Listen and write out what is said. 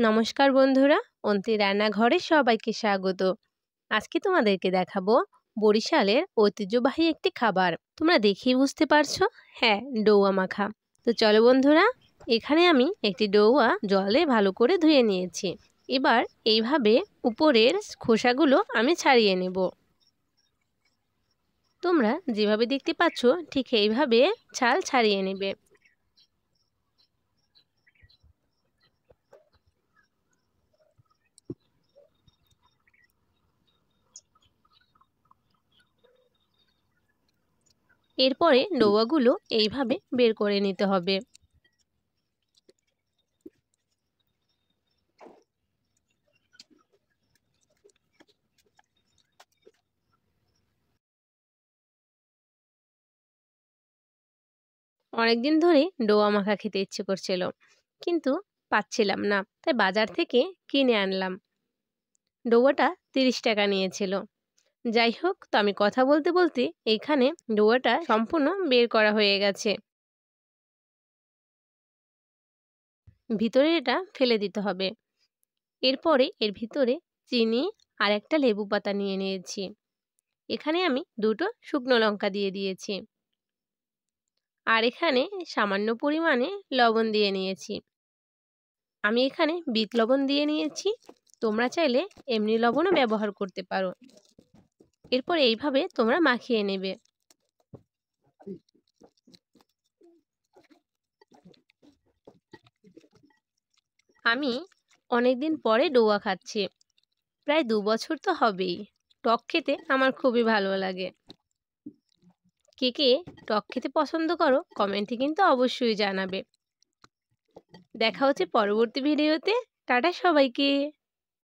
নমস্কার বন্ধুরা, অন্তি রান্নাঘরে সবাইকে স্বাগত। আজকে তোমাদেরকে দেখাবো বরিশালের ঐতিহ্যবাহী একটি খাবার। তোমরা দেখেই বুঝতে পারছো, হ্যাঁ, ডৌয়া মাখা। তো চলো বন্ধুরা, এখানে আমি একটি ডৌয়া জলে ভালো করে ধুয়ে নিয়েছি। এবার এইভাবে উপরের খোসাগুলো আমি ছাড়িয়ে নেব। তোমরা যেভাবে দেখতে পাচ্ছ ঠিক এইভাবে ছাল ছাড়িয়ে নেবে। এরপরে ডৌয়াগুলো এইভাবে বের করে নিতে হবে। অনেকদিন ধরেই ডোয়া মাখা খেতে ইচ্ছে করছিল, কিন্তু পাচ্ছিলাম না, তাই বাজার থেকে কিনে আনলাম। ডোয়াটা 30 টাকা নিয়েছিল। যাই হোক, তো আমি কথা বলতে বলতে এইখানে ডোয়াটা সম্পূর্ণ বের করা হয়ে গেছে। ভিতরে এটা ফেলে দিতে হবে। এরপরে এর ভিতরে চিনি আর একটা লেবু পাতা নিয়ে নিয়েছি। এখানে আমি 2টো শুকনো লঙ্কা দিয়ে দিয়েছি, আর এখানে সামান্য পরিমাণে লবণ দিয়ে নিয়েছি। আমি এখানে বিট লবণ দিয়ে নিয়েছি, তোমরা চাইলে এমনি লবণও ব্যবহার করতে পারো। এরপর এইভাবে তোমরা মাখিয়ে নেবে। আমি অনেকদিন পরে ডোয়া খাচ্ছি, প্রায় 2 বছর তো হবেই। টক খেতে আমার খুবই ভালো লাগে। কে কে টক খেতে পছন্দ করো কমেন্টে কিন্তু অবশ্যই জানাবে। দেখা হচ্ছে পরবর্তী ভিডিওতে। টাটা সবাইকে।